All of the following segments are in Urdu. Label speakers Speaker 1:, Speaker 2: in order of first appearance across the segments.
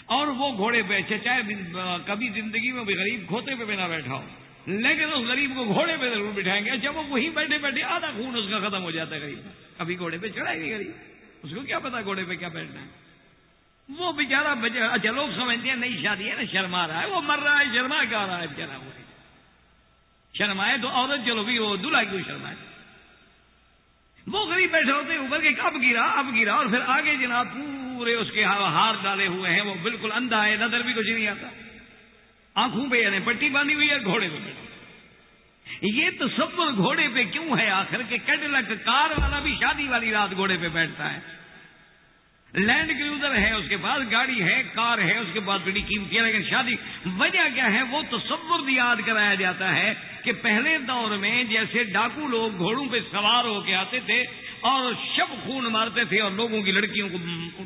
Speaker 1: اور وہ گھوڑے پہ چاہے کبھی زندگی میں بھی غریب کھوتے پہ نہ بیٹھا ہو، لیکن اس غریب کو گھوڑے پہ ضرور بٹھائیں گے. جب وہ وہیں بیٹھے بیٹھے آدھا خون اس کا ختم ہو جاتا ہے غریب کا. کبھی گھوڑے پہ چڑھا ہی نہیں غریب، اس کو کیا پتا گھوڑے پہ کیا بیٹھنا ہے. وہ بیچارہ اچھا لوگ سمجھتے ہیں نئی شادی ہے نا شرما رہا ہے، وہ مر رہا ہے شرما کیا رہا ہے بیچارہ. وہ شرمائے تو عورت، چلو بھی وہ دلہا کیوں شرمائے. وہ غریب بیٹھے ہوتے ہیں اوپر کے اب گرا اور پھر آگے جناب پورے اس کے ہار ڈالے ہوئے ہیں، وہ بالکل اندھا ہے، نظر بھی کچھ نہیں آتا، آنکھوں پہ یعنی پٹی باندھی ہوئی ہے، گھوڑے پہ بیٹھے. یہ تصور گھوڑے پہ کیوں ہے آخر کہ کیڈلک کار والا بھی شادی والی رات گھوڑے پہ بیٹھتا ہے. لینڈ کروزر ہے اس کے پاس، گاڑی ہے، کار ہے اس کے پاس، بڑی قیمتی ہے، لیکن شادی. وجہ کیا ہے؟ وہ تصور یاد کرایا جاتا ہے کہ پہلے دور میں جیسے ڈاکو لوگ گھوڑوں پہ سوار ہو کے آتے تھے اور شب خون مارتے تھے اور لوگوں کی لڑکیوں کو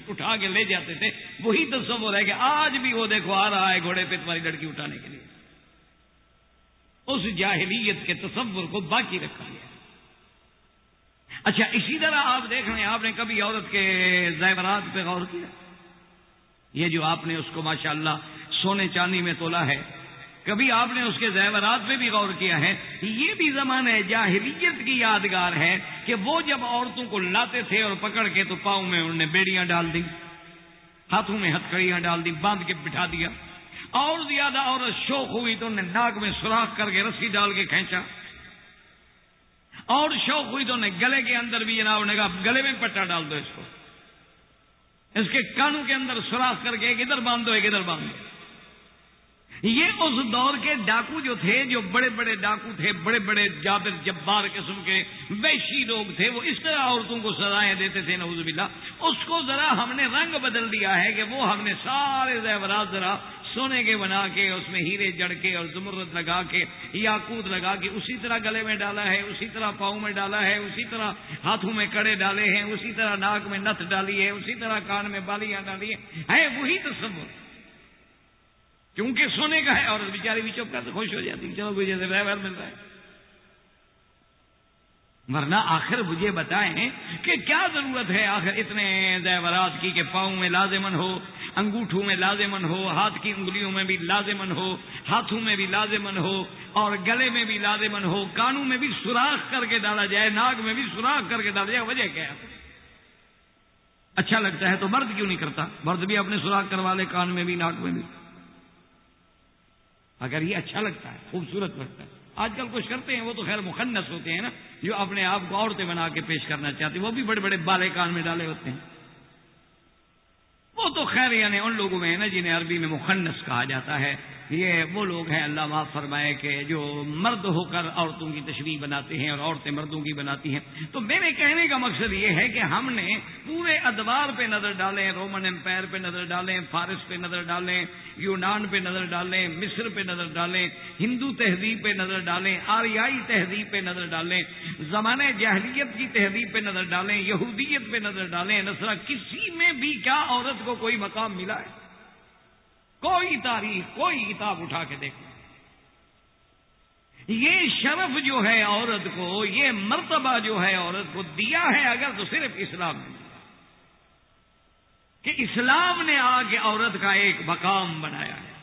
Speaker 1: اٹھا کے لے جاتے تھے، وہی تصور ہے کہ آج بھی وہ دیکھو آ رہا ہے گھوڑے پہ تمہاری لڑکی اٹھانے کے لیے. اس جاہلیت کے تصور کو باقی رکھا گیا. اچھا اسی طرح آپ دیکھ رہے ہیں، آپ نے کبھی عورت کے زیورات پہ غور کیا؟ یہ جو آپ نے اس کو ماشاءاللہ سونے چاندی میں تولا ہے، کبھی آپ نے اس کے زیورات پہ بھی غور کیا ہے؟ یہ بھی زمانہ جاہلیت کی یادگار ہے کہ وہ جب عورتوں کو لاتے تھے اور پکڑ کے تو پاؤں میں انہوں نے بیڑیاں ڈال دی، ہاتھوں میں ہتھکڑیاں ڈال دی، باندھ کے بٹھا دیا. اور زیادہ عورت شوق ہوئی تو انہیں ناک میں سوراخ کر کے رسی ڈال کے کھینچا، اور شوق ہوئی تو انہیں گلے کے اندر بھی جناب نے کہا گلے میں پٹا ڈال دو، اس کو اس کے کانوں کے اندر سوراخ کر کے ایک ادھر باندھ دو ایک ادھر باندھ دو. یہ اس دور کے ڈاکو جو تھے، جو بڑے بڑے ڈاکو تھے، بڑے بڑے جابر جبار قسم کے وحشی لوگ تھے، وہ اس طرح عورتوں کو سزائیں دیتے تھے نعوذ باللہ. اس کو ذرا ہم نے رنگ بدل دیا ہے کہ وہ ہم نے سارے زیورات ذرا سونے کے بنا کے، اس میں ہیرے جڑ کے اور زمرد لگا کے، یاقوت لگا کے اسی طرح گلے میں ڈالا ہے، اسی طرح پاؤں میں ڈالا ہے، اسی طرح ہاتھوں میں کڑے ڈالے ہیں، اسی طرح ناک میں نتھ ڈالی ہے، اسی طرح کان میں بالیاں ڈالی ہے وہی تصور. کیونکہ سونے کا ہے، اور بیچاری بھی چپ کر کے خوش ہو جاتی، چلو کوئی جیسے زیور مل رہا ہے. ورنہ آخر مجھے بتائیں کہ کیا ضرورت ہے آخر اتنے زیورات کی کہ پاؤں میں لازمن ہو، انگوٹھوں میں لازمن ہو، ہاتھ کی انگلیوں میں بھی لازمن ہو، ہاتھوں میں بھی لازمن ہو، اور گلے میں بھی لازمن ہو، کانوں میں بھی سوراخ کر کے ڈالا جائے، ناک میں بھی سوراخ کر کے ڈالا جائے. وجہ کیا ہے؟ اچھا لگتا ہے تو مرد کیوں نہیں کرتا؟ مرد بھی اپنے سوراخ کروا لے، کان میں بھی ناک میں بھی. اگر یہ اچھا لگتا ہے، خوبصورت لگتا ہے. آج کل کچھ کرتے ہیں وہ تو خیر مخنث ہوتے ہیں نا، جو اپنے آپ کو عورتیں بنا کے پیش کرنا چاہتے ہیں، وہ بھی بڑے بڑے بالے کان میں ڈالے ہوتے ہیں. وہ تو خیر یعنی ان لوگوں میں ہے نا جنہیں عربی میں مخنث کہا جاتا ہے. یہ وہ لوگ ہیں، اللہ معاف فرمائے، کہ جو مرد ہو کر عورتوں کی تشریح بناتے ہیں اور عورتیں مردوں کی بناتی ہیں. تو میرے کہنے کا مقصد یہ ہے کہ ہم نے پورے ادوار پہ نظر ڈالیں، رومن امپائر پہ نظر ڈالیں، فارس پہ نظر ڈالیں، یونان پہ نظر ڈالیں، مصر پہ نظر ڈالیں، ہندو تہذیب پہ نظر ڈالیں، آریائی تہذیب پہ نظر ڈالیں، زمانہ جاہلیت کی تہذیب پہ نظر ڈالیں، یہودیت پہ نظر ڈالیں، نصرہ، کسی میں بھی کیا عورت کو کوئی مقام ملا ہے؟ کوئی تاریخ، کوئی کتاب اٹھا کے دیکھو. یہ شرف جو ہے عورت کو، یہ مرتبہ جو ہے عورت کو دیا ہے اگر تو صرف اسلام نے، کہ اسلام نے آگے عورت کا ایک مقام بنایا ہے.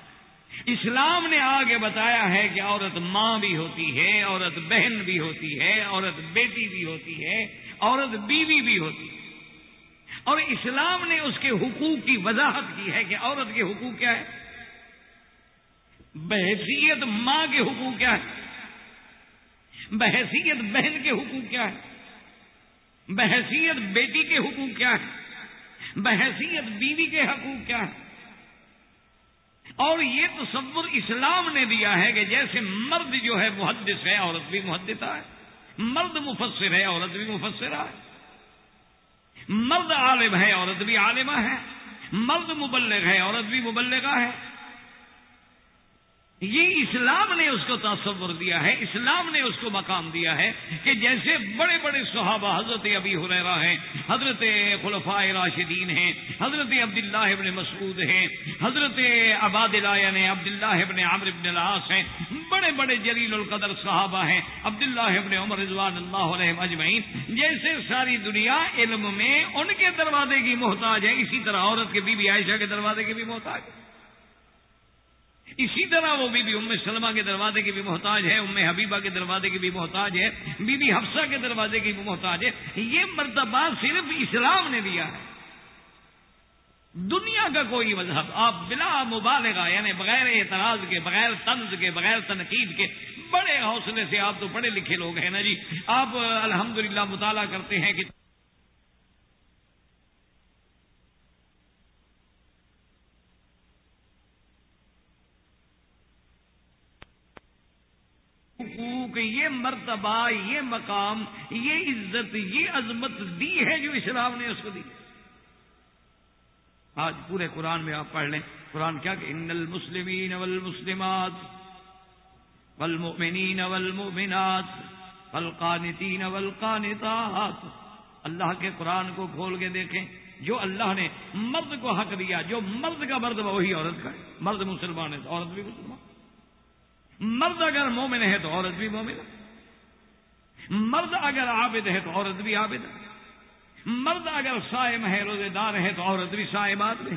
Speaker 1: اسلام نے آگے بتایا ہے کہ عورت ماں بھی ہوتی ہے، عورت بہن بھی ہوتی ہے، عورت بیٹی بھی ہوتی ہے، عورت بیوی بھی ہوتی ہے. اور اسلام نے اس کے حقوق کی وضاحت کی ہے کہ عورت کے حقوق کیا ہے، بحیثیت ماں کے حقوق کیا ہے، بحیثیت بہن کے حقوق کیا ہے، بحیثیت بیٹی کے حقوق کیا ہے، بحیثیت بیوی کے حقوق کیا ہے. اور یہ تصور اسلام نے دیا ہے کہ جیسے مرد جو ہے محدث ہے، عورت بھی محدثہ ہے، مرد مفسر ہے، عورت بھی مفسرہ ہے، مرد عالم ہے، عورت بھی عالمہ ہے، مرد مبلغ ہے، عورت بھی مبلغہ ہے. یہ اسلام نے اس کو تصور دیا ہے، اسلام نے اس کو مقام دیا ہے کہ جیسے بڑے بڑے صحابہ حضرت ابی ہریرہ ہیں، حضرت خلفائے راشدین ہیں، حضرت عبداللہ ابن مسعود ہیں، حضرت عبادلہ یعنی عبداللہ ابن عمرو بن العاص ہیں، بڑے بڑے جلیل القدر صحابہ ہیں، عبداللہ ابن عمر رضوان اللہ علیہم اجمعین، جیسے ساری دنیا علم میں ان کے دروازے کی محتاج ہے، اسی طرح عورت کے بی بی عائشہ کے دروازے کی بھی محتاج ہے، اسی طرح وہ بی بی ام سلمہ کے دروازے کی بھی محتاج ہے، ام حبیبہ کے دروازے کی بھی محتاج ہے، بی بی حفصہ کے دروازے کی بھی محتاج ہے۔ یہ مرتبہ صرف اسلام نے دیا ہے، دنیا کا کوئی مذہب آپ بلا مبالغہ یعنی بغیر اعتراض کے، بغیر طنز کے، بغیر تنقید کے، بڑے حوصلے سے، آپ تو پڑھے لکھے لوگ ہیں نا جی، آپ الحمدللہ مطالعہ کرتے ہیں کہ حقوق، یہ مرتبہ، یہ مقام، یہ عزت، یہ عظمت دی ہے جو اسلام نے اس کو دی۔ آج پورے قرآن میں آپ پڑھ لیں، قرآن کیا کہ ان المسلمین والمسلمات والمؤمنین والمؤمنات والقانتین والقانتات، اللہ کے قرآن کو کھول کے دیکھیں، جو اللہ نے مرد کو حق دیا، جو مرد کا مرتبہ وہی عورت کا ہے، مرد مسلمان ہے تو عورت بھی مسلمان، مرد اگر مومن ہے تو عورت بھی مومن ہے، مرد اگر عابد ہے تو عورت بھی عابد ہے، مرد اگر صائم ہے، روزے دار ہے تو عورت بھی صائمات ہے،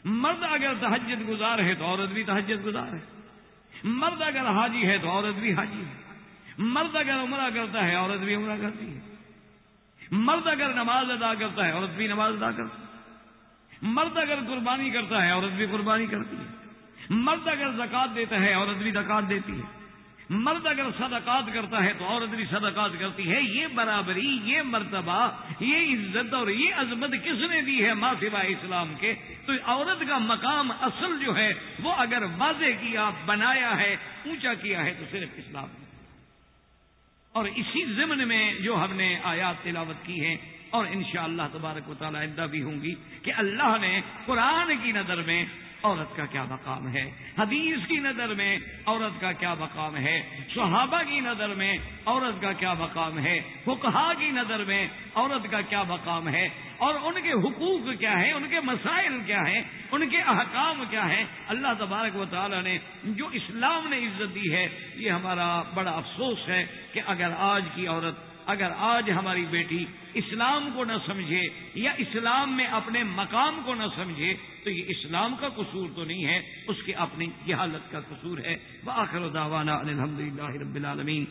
Speaker 1: مرد اگر تہجد گزار ہے تو عورت بھی تہجد گزار ہے، مرد اگر حاجی ہے تو عورت بھی حاجی ہے، مرد اگر عمرہ کرتا ہے عورت بھی عمرہ کرتی ہے، مرد اگر نماز ادا کرتا ہے عورت بھی نماز ادا کرتی ہے، مرد اگر قربانی کرتا ہے عورت بھی قربانی کرتی ہے، مرد اگر زکوٰۃ دیتا ہے عورت بھی زکوٰۃ دیتی ہے، مرد اگر صدقات کرتا ہے تو عورت بھی صدقات کرتی ہے۔ یہ برابری، یہ مرتبہ، یہ عزت اور یہ عظمت کس نے دی ہے ماں سوائے اسلام کے؟ تو عورت کا مقام اصل جو ہے وہ اگر واضح کیا، بنایا ہے، اونچا کیا ہے تو صرف اسلام نے۔ اور اسی ضمن میں جو ہم نے آیات تلاوت کی ہیں اور انشاءاللہ تبارک و تعالی آئندہ بھی ہوں گی کہ اللہ نے قرآن کی نظر میں عورت کا کیا مقام ہے، حدیث کی نظر میں عورت کا کیا مقام ہے، صحابہ کی نظر میں عورت کا کیا مقام ہے، فقہا کی نظر میں عورت کا کیا مقام ہے، اور ان کے حقوق کیا ہیں، ان کے مسائل کیا ہیں، ان کے احکام کیا ہیں۔ اللہ تبارک و تعالی نے جو اسلام نے عزت دی ہے، یہ ہمارا بڑا افسوس ہے کہ اگر آج کی عورت، اگر آج ہماری بیٹی اسلام کو نہ سمجھے یا اسلام میں اپنے مقام کو نہ سمجھے تو یہ اسلام کا قصور تو نہیں ہے، اس کی اپنی جہالت کا قصور ہے۔ وآخر دعوانا ان الحمدللہ رب العالمین۔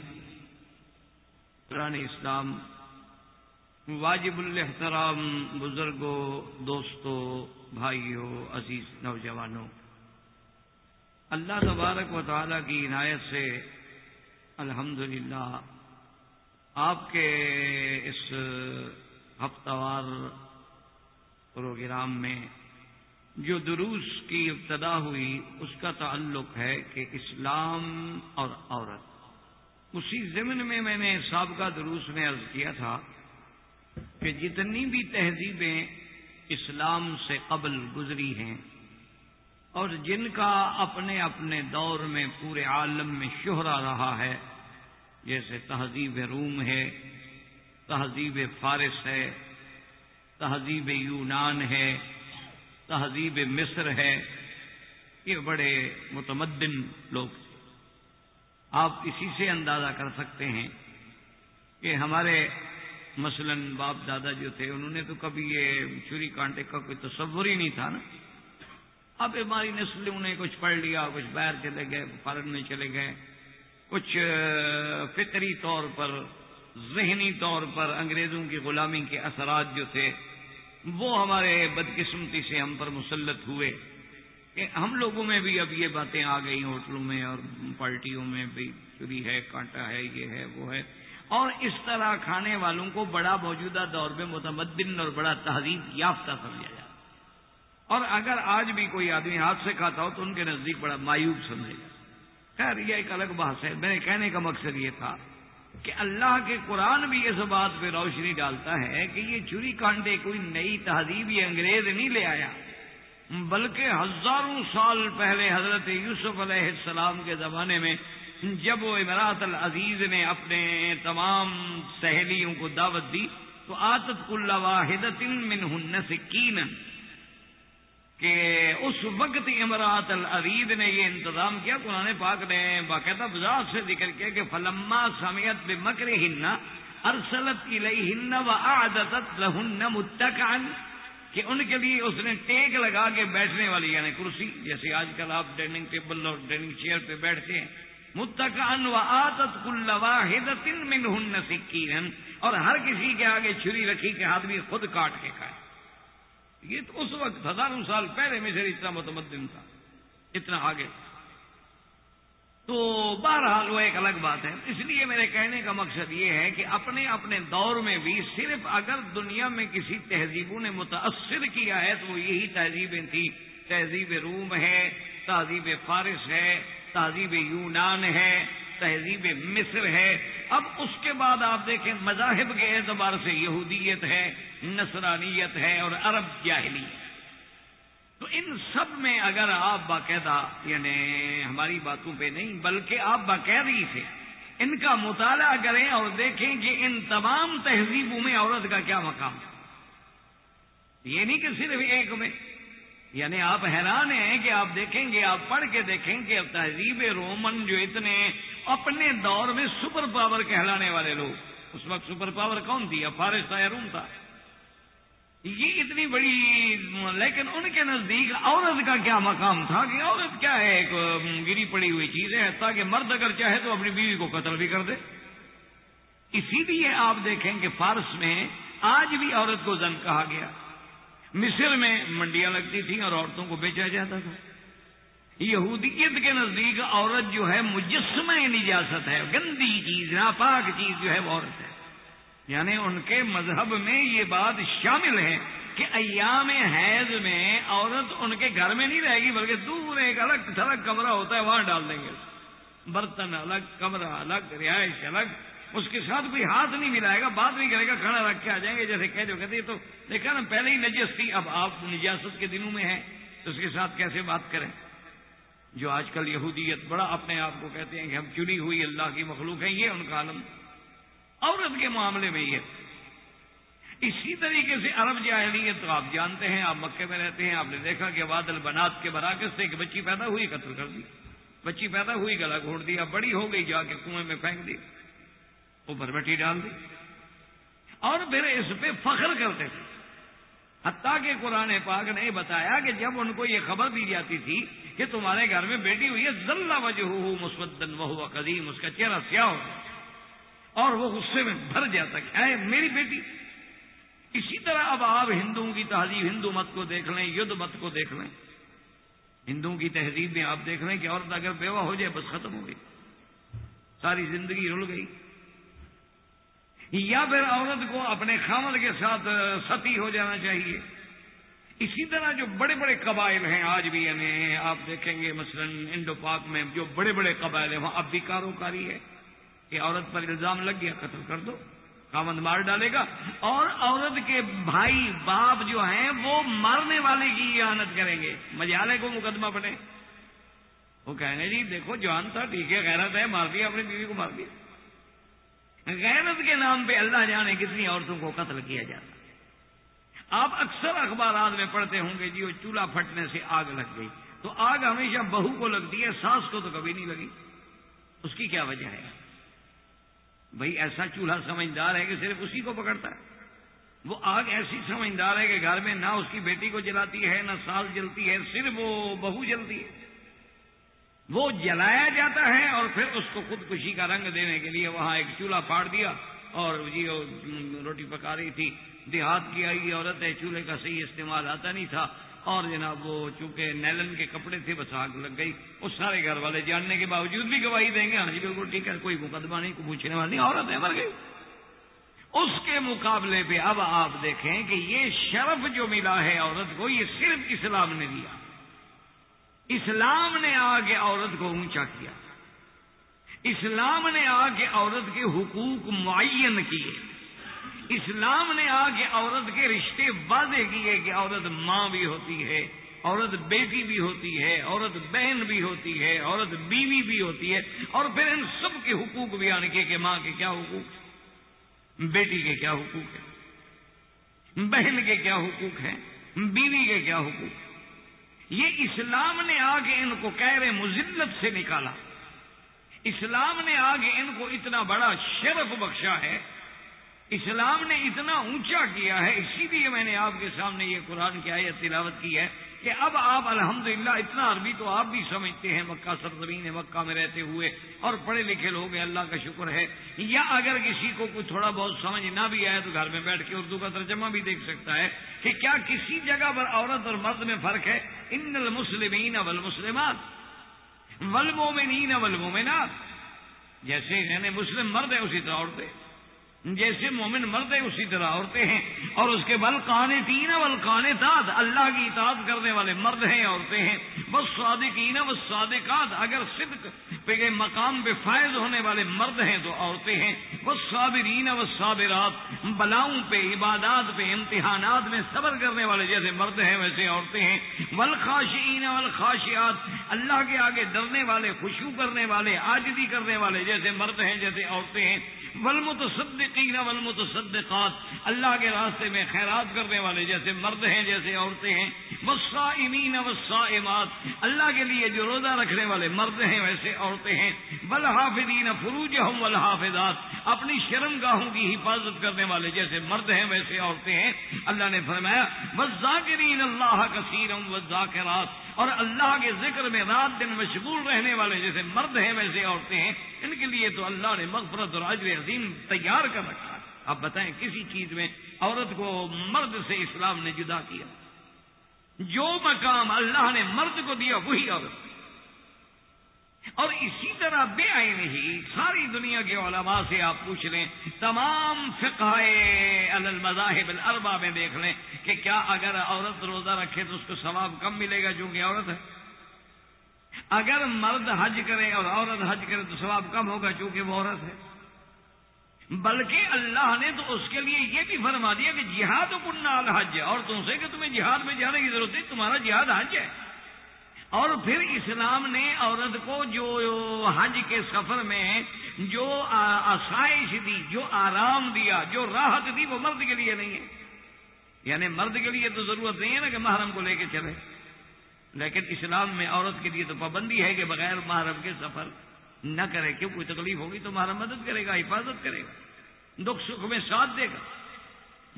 Speaker 1: قرآن اسلام واجب الاحترام بزرگوں، دوستوں، بھائیوں، عزیز نوجوانوں، اللہ تبارک و تعالی کی عنایت سے الحمدللہ آپ کے اس ہفتہ وار پروگرام میں جو دروس کی ابتدا ہوئی اس کا تعلق ہے کہ اسلام اور عورت۔ اسی ضمن میں میں نے سابقہ دروس میں عرض کیا تھا کہ جتنی بھی تہذیبیں اسلام سے قبل گزری ہیں اور جن کا اپنے اپنے دور میں پورے عالم میں شہرہ رہا ہے، جیسے تہذیب روم ہے، تہذیب فارس ہے، تہذیب یونان ہے، تہذیب مصر ہے، یہ بڑے متمدن لوگ تھے۔ آپ اسی سے اندازہ کر سکتے ہیں کہ ہمارے مثلاً باپ دادا جو تھے انہوں نے تو کبھی یہ چوری کانٹے کا کوئی تصور ہی نہیں تھا نا۔ اب ہماری نسلوں نے کچھ پڑھ لیا، کچھ باہر چلے گئے، فارن میں چلے گئے، کچھ فطری طور پر، ذہنی طور پر انگریزوں کی غلامی کے اثرات جو تھے وہ ہمارے بدقسمتی سے ہم پر مسلط ہوئے کہ ہم لوگوں میں بھی اب یہ باتیں آ گئی، ہوٹلوں میں اور پارٹیوں میں بھی چوری ہے، کانٹا ہے، یہ ہے، وہ ہے، اور اس طرح کھانے والوں کو بڑا موجودہ دور میں متمدن اور بڑا تہذیب یافتہ سمجھا جاتا، اور اگر آج بھی کوئی آدمی ہاتھ سے کھاتا ہو تو ان کے نزدیک بڑا مایوب سمجھے گا۔ خیر یہ ایک الگ بحث ہے۔ میرے کہنے کا مقصد یہ تھا کہ اللہ کے قرآن بھی اس بات پہ روشنی ڈالتا ہے کہ یہ چوری کانٹے کوئی نئی تہذیب یہ انگریز نہیں لے آیا، بلکہ ہزاروں سال پہلے حضرت یوسف علیہ السلام کے زمانے میں جب وہ امرات العزیز نے اپنے تمام سہیلیوں کو دعوت دی تو آتت کل واحدۃ منہن سکینا، کہ اس وقت امرات العزیز نے یہ انتظام کیا. قرآن پاک نے باقاعدہ وضاحت سے ذکر کیا کہ فلما سمعت بمکرہن ارسلت الیہن واعدت لہن متکئا، کہ ان کے لیے اس نے ٹیک لگا کے بیٹھنے والی یعنی کرسی، جیسے آج کل آپ ڈائننگ ٹیبل اور ڈائننگ چیئر پہ بیٹھتے ہیں، متکئا وآتت کل واحدۃ منہن سکینا، اور ہر کسی کے آگے چھری رکھی کہ آدمی خود کاٹ کے کھائے. یہ تو اس وقت ہزاروں سال پہلے مصر اتنا متمدن تھا، اتنا آگے. تو بہرحال وہ ایک الگ بات ہے. اس لیے میرے کہنے کا مقصد یہ ہے کہ اپنے اپنے دور میں بھی صرف اگر دنیا میں کسی تہذیبوں نے متاثر کیا ہے تو وہ یہی تہذیبیں تھیں. تہذیب روم ہے، تہذیب فارس ہے، تہذیب یونان ہے، تہذیب مصر ہے. اب اس کے بعد آپ دیکھیں مذاہب کے اعتبار سے یہودیت ہے، نصرانیت ہے اور عرب جاہلیت. تو ان سب میں اگر آپ باقاعدہ یعنی ہماری باتوں پہ نہیں بلکہ آپ باقاعدگی سے ان کا مطالعہ کریں اور دیکھیں کہ ان تمام تہذیبوں میں عورت کا کیا مقام ہے. یہ نہیں کہ صرف ایک میں، یعنی آپ حیران ہیں کہ آپ دیکھیں گے، آپ پڑھ کے دیکھیں کہ تہذیب رومن جو اتنے اپنے دور میں سپر پاور کہلانے والے لوگ، اس وقت سپر پاور کون تھی؟ فارس تھا یا روم تھا؟ یہ اتنی بڑی، لیکن ان کے نزدیک عورت کا کیا مقام تھا کہ عورت کیا ہے، ایک گری پڑی ہوئی چیز ہے، تاکہ مرد اگر چاہے تو اپنی بیوی کو قتل بھی کر دے. اسی لیے آپ دیکھیں کہ فارس میں آج بھی عورت کو زن کہا گیا. مصر میں منڈیاں لگتی تھیں اور عورتوں کو بیچا جاتا تھا. یہودیت کے نزدیک عورت جو ہے مجسمہ نجاست ہے، گندی چیز، ناپاک چیز جو ہے وہ عورت ہے. یعنی ان کے مذہب میں یہ بات شامل ہے کہ ایام حیض میں عورت ان کے گھر میں نہیں رہے گی بلکہ دور ایک الگ تھلگ کمرہ ہوتا ہے وہاں ڈال دیں گے. برتن الگ، کمرہ الگ، رہائش الگ، اس کے ساتھ کوئی ہاتھ نہیں ملائے گا، بات نہیں کرے گا، کھانا رکھ کے آ جائیں گے. جیسے کہتے ہیں تو دیکھا نا پہلے ہی نجس تھی، اب آپ نجاست کے دنوں میں ہیں تو اس کے ساتھ کیسے بات کریں. جو آج کل یہودیت بڑا اپنے آپ کو کہتے ہیں کہ ہم چنی ہوئی اللہ کی مخلوق ہیں، یہ ان کا عالم عورت کے معاملے میں یہ. اسی طریقے سے عرب جاہلیت تو آپ جانتے ہیں، آپ مکے میں رہتے ہیں، آپ نے دیکھا کہ واد البنات کے براکز سے ایک بچی پیدا ہوئی، قتل کر دی. بچی پیدا ہوئی، گلا گھونٹ دیا، بڑی ہو گئی، جا کے کنویں میں پھینک دی، اوپر مٹی ڈال دی، اور پھر اس پہ فخر کرتے تھے. حتیٰ کہ قرآن پاک نے بتایا کہ جب ان کو یہ خبر دی جاتی تھی کہ تمہارے گھر میں بیٹی ہوئی ہے، ظل وجہہ مسودا وہو قدیم، اس کا چہرہ سیاہ ہو اور وہ غصے میں بھر جاتا کہ اے میری بیٹی. اسی طرح اب آپ ہندوؤں کی تہذیب، ہندو مت کو دیکھ لیں، یدھ مت کو دیکھ لیں. ہندوؤں کی تہذیب میں آپ دیکھ لیں کہ عورت اگر بیوہ ہو جائے بس ختم ہو گئی، ساری زندگی رل گئی. یا پھر عورت کو اپنے خامد کے ساتھ ستی ہو جانا چاہیے. اسی طرح جو بڑے بڑے قبائل ہیں آج بھی، یعنی آپ دیکھیں گے مثلا انڈو پاک میں جو بڑے بڑے قبائل ہیں وہاں اب بھی کاروکاری ہے کہ عورت پر الزام لگ گیا قتل کر دو، خامد مار ڈالے گا. اور عورت کے بھائی باپ جو ہیں وہ مارنے والے کی اعانت کریں گے، مجالے کو مقدمہ بنے، وہ کہیں گے جی دیکھو جوان تھا، ٹھیک ہے، غیرت ہے، مار دیا، اپنی بیوی کو مار دیا. غیرت کے نام پہ اللہ جانے کتنی عورتوں کو قتل کیا جاتا. آپ اکثر اخبارات میں پڑھتے ہوں گے جی وہ چولہا پھٹنے سے آگ لگ گئی. تو آگ ہمیشہ بہو کو لگتی ہے، ساس کو تو کبھی نہیں لگی. اس کی کیا وجہ ہے؟ بھئی ایسا چولہا سمجھدار ہے کہ صرف اسی کو پکڑتا ہے. وہ آگ ایسی سمجھدار ہے کہ گھر میں نہ اس کی بیٹی کو جلاتی ہے، نہ ساس جلتی ہے، صرف وہ بہو جلتی ہے. وہ جلایا جاتا ہے اور پھر اس کو خودکشی کا رنگ دینے کے لیے وہاں ایک چولہا پھاڑ دیا. اور جی وہ روٹی پکا رہی تھی، دیہات کی آئی عورت ہے، چولہے کا صحیح استعمال آتا نہیں تھا، اور جناب وہ چونکہ نیلن کے کپڑے تھے بس آگ لگ گئی. اس سارے گھر والے جاننے کے باوجود بھی گواہی دیں گے ہاں جی بالکل ٹھیک ہے، کوئی مقدمہ نہیں، کوئی پوچھنے والا نہیں، عورت ہے، مر گئی. اس کے مقابلے پہ اب آپ دیکھیں کہ یہ شرف جو ملا ہے عورت کو، یہ صرف اسلام نے دیا. اسلام نے آ کے عورت کو اونچا کیا، اسلام نے آ کے عورت کے حقوق معین کیے، اسلام نے آ کے عورت کے رشتے واضح کیے کہ عورت ماں بھی ہوتی ہے، عورت بیٹی بھی ہوتی ہے، عورت بہن بھی ہوتی ہے، عورت بیوی بھی ہوتی ہے، اور پھر ان سب کے حقوق بیان کیے کہ ماں کے کیا حقوق، بیٹی کے کیا حقوق ہیں، بہن کے کیا حقوق ہیں، بیوی کے کیا حقوق۔ یہ اسلام نے آگے ان کو کہر مذلت سے نکالا، اسلام نے آگے ان کو اتنا بڑا شرف بخشا ہے، اسلام نے اتنا اونچا کیا ہے۔ اسی لیے میں نے آپ کے سامنے یہ قرآن کی آیت تلاوت کی ہے کہ اب آپ الحمدللہ اتنا عربی تو آپ بھی سمجھتے ہیں، مکہ سرزمین مکہ میں رہتے ہوئے، اور پڑھے لکھے لوگ ہیں، اللہ کا شکر ہے۔ یا اگر کسی کو کوئی تھوڑا بہت سمجھ نہ بھی آئے تو گھر میں بیٹھ کے اردو کا ترجمہ بھی دیکھ سکتا ہے کہ کیا کسی جگہ پر عورت اور مرد میں فرق ہے۔ ان المسلمین والمسلمات والمؤمنین والمؤمنات، جیسے یعنی مسلم مرد ہے اسی طرح عورتیں، جیسے مومن مرد ہے اسی طرح عورتیں ہیں، اور اس کے والقانتین والقانتات، اللہ کی اطاعت کرنے والے مرد ہیں، عورتیں ہیں، والصادقین والصادقات، اگر صدق پہ مقام پہ فائز ہونے والے مرد ہیں تو عورتیں ہیں، والصابرین والصابرات، بلاؤں پہ، عبادات پہ، امتحانات میں صبر کرنے والے جیسے مرد ہیں ویسے عورتیں ہیں، والخاشعین والخاشعات، اللہ کے آگے ڈرنے والے، خشوع کرنے والے، عاجزی کرنے والے جیسے مرد ہیں جیسے عورتیں ہیں، والمتصدقین والمتصدقات، اللہ کے راستے میں خیرات کرنے والے جیسے مرد ہیں جیسے عورتیں ہیں، والصائمین والصائمات، اللہ کے لیے جو روزہ رکھنے والے مرد ہیں ویسے عورتیں ہیں، والحافظین فروجہم والحافظات، اپنی شرم گاہوں کی حفاظت کرنے والے جیسے مرد ہیں ویسے عورتیں ہیں۔ اللہ نے فرمایا والذاکرین اللہ کثیرا والذاکرات، اور اللہ کے ذکر میں رات دن مشغول رہنے والے جیسے مرد ہیں ویسے عورتیں ہیں۔ ان کے لیے تو اللہ نے مغفرت اور اجر عظیم تیار کر رکھا ہے۔ اب بتائیں کسی چیز میں عورت کو مرد سے اسلام نے جدا کیا؟ جو مقام اللہ نے مرد کو دیا وہی عورت، اور اسی طرح بے عین ہی ساری دنیا کے علماء سے آپ پوچھ لیں، تمام فقہ علی المذاہب الاربعہ میں دیکھ لیں کہ کیا اگر عورت روزہ رکھے تو اس کو ثواب کم ملے گا چونکہ عورت ہے؟ اگر مرد حج کرے اور عورت حج کرے تو ثواب کم ہوگا چونکہ وہ عورت ہے؟ بلکہ اللہ نے تو اس کے لیے یہ بھی فرما دیا کہ جہاد کننا الحج، اور تم سے کہ تمہیں جہاد میں جانے کی ضرورت ہے، تمہارا جہاد حج ہے۔ اور پھر اسلام نے عورت کو جو حج کے سفر میں جو آسائش دی، جو آرام دیا، جو راحت دی، وہ مرد کے لیے نہیں ہے۔ یعنی مرد کے لیے تو ضرورت نہیں ہے نا کہ محرم کو لے کے چلے، لیکن اسلام میں عورت کے لیے تو پابندی ہے کہ بغیر محرم کے سفر نہ کرے، کیوں کوئی تکلیف ہوگی تو محرم مدد کرے گا، حفاظت کرے گا، دکھ سکھ میں ساتھ دے گا۔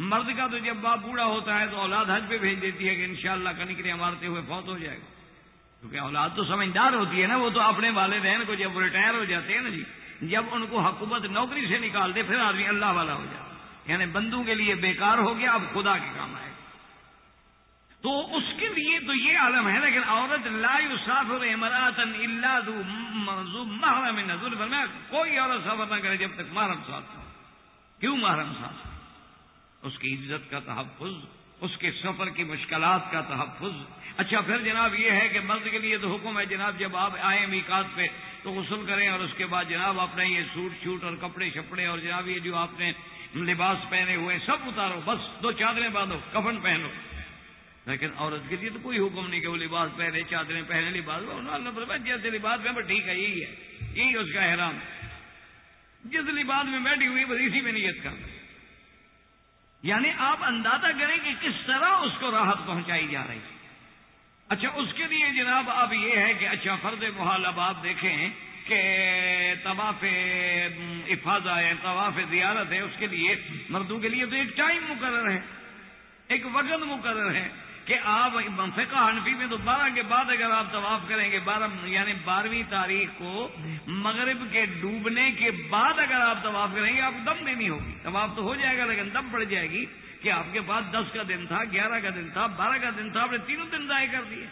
Speaker 1: مرد کا تو جب باپ بوڑھا ہوتا ہے تو اولاد حج پہ بھیج دیتی ہے کہ انشاءاللہ کنکریاں مارتے ہوئے فوت ہو جائے گا، کیونکہ اولاد تو سمجھدار ہوتی ہے نا، وہ تو اپنے والدین کو جب ریٹائر ہو جاتے ہیں نا جی، جب ان کو حکومت نوکری سے نکال دے پھر آدمی اللہ والا ہو جاتا ہے، یعنی بندوں کے لیے بیکار ہو گیا، اب خدا کے کام آئے گا، تو اس کے لیے تو یہ عالم ہے۔ لیکن عورت لا یسافر امرأة الا ذو محرم، نزول فرمایا کوئی عورت سفر نہ کرے جب تک محرم ساتھ ہو۔ کیوں محرم ساتھ؟ اس کی عزت کا تحفظ، اس کے سفر کی مشکلات کا تحفظ۔ اچھا پھر جناب یہ ہے کہ مرد کے لیے تو حکم ہے جناب جب آپ آئیں میقات پہ تو غسل کریں، اور اس کے بعد جناب اپنا یہ سوٹ شوٹ اور کپڑے شپڑے اور جناب یہ جو آپ نے لباس پہنے ہوئے سب اتارو، بس 2 چادریں باندھو، کفن پہنو۔ لیکن عورت کے لیے تو کوئی حکم نہیں کہ وہ لباس پہنے، چادریں پہنے، لباس اللہ فرمایا جیسے لباس میں ٹھیک ہے، یہی ہے، یہی اس کا احرام، جس لباس میں بیٹھی ہوئی بس اسی میں نیت کر۔ یعنی آپ اندازہ کریں کہ کس طرح اس کو راحت پہنچائی جا رہی ہے۔ اچھا اس کے لیے جناب اب یہ ہے کہ اچھا فرض محال اب آپ دیکھیں کہ طواف افاضہ ہے، طواف زیارت ہے، اس کے لیے مردوں کے لیے تو ایک ٹائم مقرر ہے، ایک وقت مقرر ہے کہ آپ فقہ حنفی میں تو 12 کے بعد اگر آپ طواف کریں گے، 12ویں تاریخ کو مغرب کے ڈوبنے کے بعد اگر آپ طواف کریں گے، آپ کو دم دینی ہوگی، طواف تو ہو جائے گا لیکن دم پڑ جائے گی کہ آپ کے پاس 10 کا دن تھا، 11 کا دن تھا، 12 کا دن تھا، آپ نے تینوں دن ضائع کر دیے۔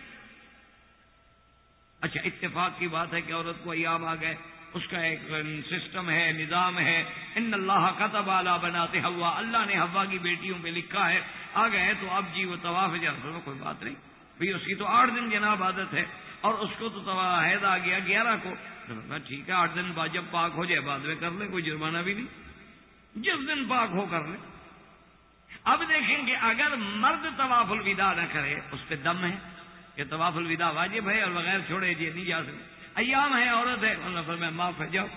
Speaker 1: اچھا اتفاق کی بات ہے کہ عورت کو ایام آ گئے، اس کا ایک سسٹم ہے، نظام ہے، ان اللہ کتب علی بنات حوا، اللہ نے حوا کی بیٹیوں پہ لکھا ہے، آ گئے تو اب جی وہ طواف جنازہ میں کوئی بات نہیں بھئی، اس کی تو 8 دن جناب عادت ہے، اور اس کو تو حیض آ گیا 11 کو، ٹھیک ہے 8 دن بعد جب پاک ہو جائے بعد میں کر لیں، کوئی جرمانہ بھی نہیں، جس دن پاک ہو کر لیں۔ اب دیکھیں کہ اگر مرد طواف الوداع نہ کرے، اس پہ دم ہے، کہ طواف الوداع واجب ہے اور بغیر چھوڑے یہ نہیں جا سکتے. ایام ہے، عورت ہے، اللہ فرمایا معاف ہے، جاؤ.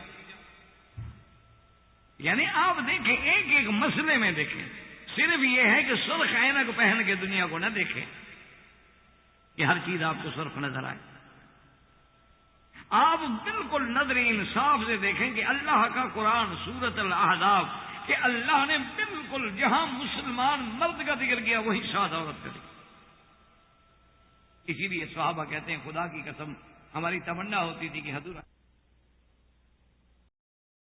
Speaker 1: یعنی آپ دیکھیں ایک ایک مسئلے میں دیکھیں، صرف یہ ہے کہ سرخ عینک پہن کے دنیا کو نہ دیکھیں کہ ہر چیز آپ کو سرخ نظر آئے. آپ بالکل نظر انصاف سے دیکھیں کہ اللہ کا قرآن سورۃ الاحزاب کہ اللہ نے بالکل جہاں مسلمان مرد کا ذکر کیا وہی شاد عورت کا ذکر. اسی لیے صحابہ کہتے ہیں خدا کی قسم ہماری تمنا ہوتی تھی کہ حضور